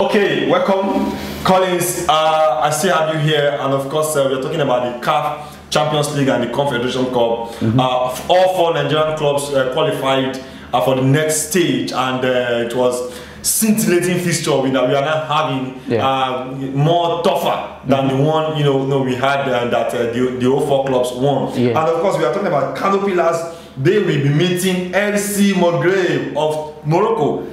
Okay, welcome, Collins. I still have you here, and of course, we're talking about the CAF Champions League and the Confederation Cup. All four Nigerian clubs qualified for the next stage, and it was scintillating fixture that we are now having, more tougher than the one we had that the all four clubs won. And of course, we are talking about Kano Pillars. They will be meeting FC Maghreb of Morocco.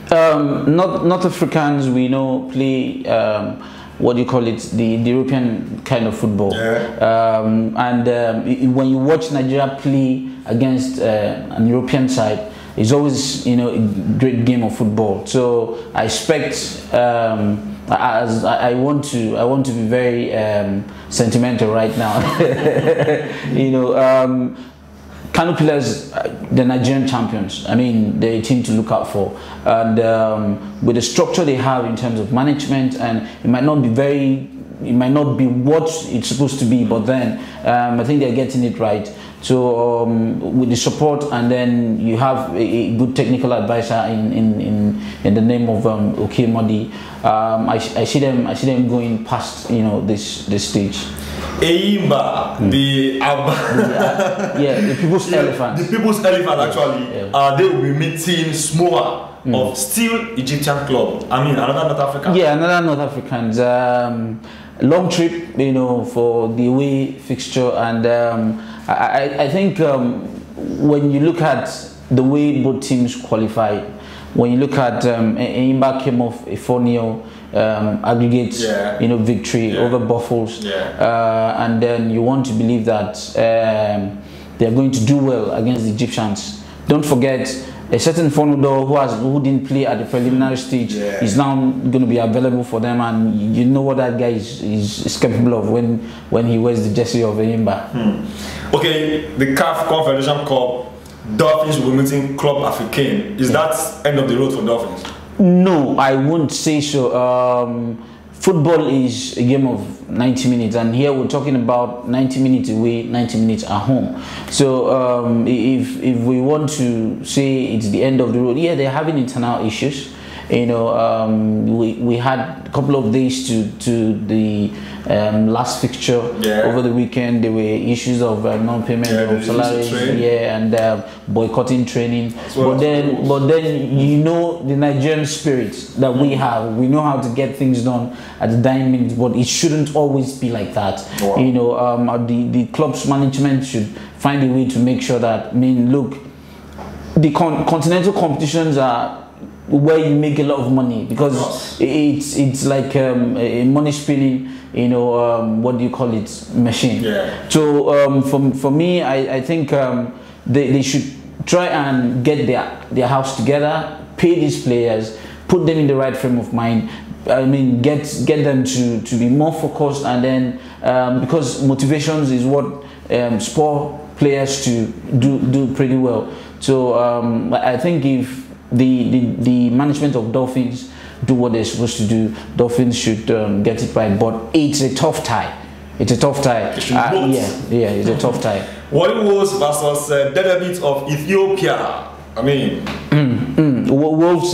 North Africans we know play what do you call it, the European kind of football. When you watch Nigeria play against an European side, it's always a great game of football. So I expect I want to be very sentimental right now. Kano Pillars, the Nigerian champions. I mean, they're a team to look out for, and with the structure they have in terms of management, and it might not be what it's supposed to be, but then I think they're getting it right. So with the support, and then you have a good technical advisor in the name of Modi. I see them going past this stage. Enyimba, the people's elephant. The people's elephant, actually. They will be meeting Smoa of still Egyptian club. I mean, another North African. Yeah, another North Africans. Long trip, for the away fixture, and I think when you look at the way both teams qualified, when you look at Enyimba came off a 4-0 aggregate victory over Buffaloes, and then you want to believe that they are going to do well against the Egyptians. Don't forget, a certain Fonudo who didn't play at the preliminary stage is now going to be available for them, and you know what that guy is capable of when he wears the jersey of Enyimba. Okay, the CAF Confederation Cup, Dolphins will be meeting Club Africain. Is that end of the road for Dolphins? No, I wouldn't say so. Football is a game of 90 minutes, and here we're talking about 90 minutes away, 90 minutes at home. So if we want to say it's the end of the road, they're having internal issues. We had a couple of days to the last fixture over the weekend. There were issues of non-payment of salaries, and boycotting training. But then the Nigerian spirit that we have, we know how to get things done at the dying minute, but it shouldn't always be like that. The club's management should find a way to make sure that, look, the continental competitions are where you make a lot of money, because it's like a money spinning, what do you call it, machine. So for me, I think they should try and get their house together, pay these players, put them in the right frame of mind. Get them to be more focused, and then because motivations is what spur players to do pretty well. So I think if the management of Dolphins do what they're supposed to do, Dolphins should get it right. But it's a tough tie. It's a tough tie. It's a tough tie. Warri Wolves versus Deadbeats of Ethiopia. Wolves.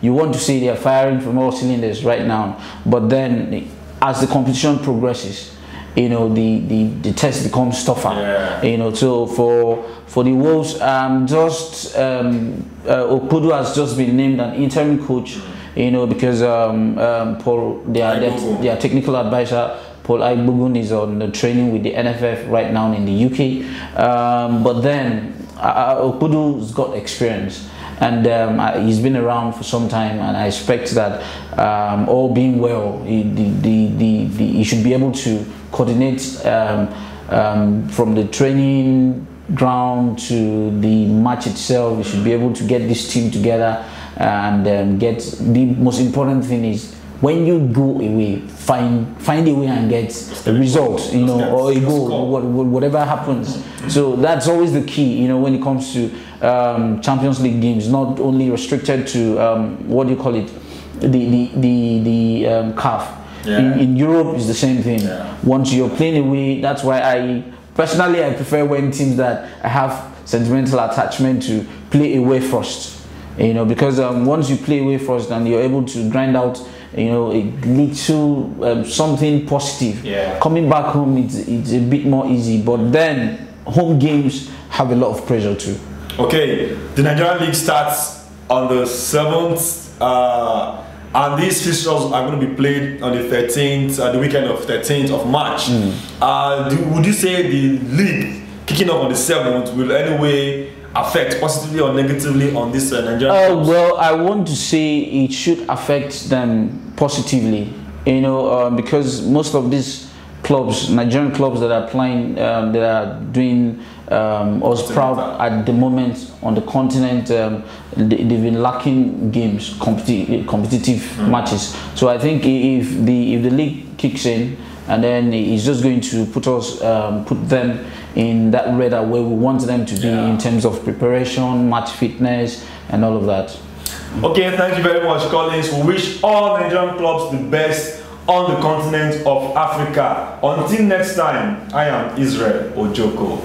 You want to say they are firing from all cylinders right now, but then as the competition progresses, the test becomes tougher. So for the Wolves, Okudu has just been named an interim coach. Because Paul, their technical advisor, Paul Aibugun, is on the training with the NFF right now in the UK. But then Okudu's got experience, and he's been around for some time, and I expect that all being well, he should be able to coordinate from the training ground to the match itself. He should be able to get this team together, and get the most important thing is, when you go away, find a way and get a result, or a goal, whatever happens. So that's always the key, when it comes to Champions League games, not only restricted to what do you call it, the CAF. In Europe, it's the same thing. Once you're playing away, that's why I prefer when teams that I have sentimental attachment to play away first. You know, because once you play away first and you're able to grind out, you know, a little something positive. Yeah. Coming back home, it's a bit more easy, but then home games have a lot of pressure too. Okay, the Nigerian League starts on the 7th, and these fixtures are going to be played on the 13th, the weekend of 13th of March. Would you say the league kicking off on the 7th will anyway affect positively or negatively on this Nigerian? Well, I want to say it should affect them positively, you know, because most of these clubs, Nigerian clubs that are playing, that are doing us proud at the moment on the continent, they've been lacking games, competitive matches. So I think if the league kicks in, and then it's just going to put them in that radar where we want them to be in terms of preparation, match fitness, and all of that. Okay, thank you very much, Collins. We wish all Nigerian clubs the best on the continent of Africa. Until next time, I am Israel Ojoko.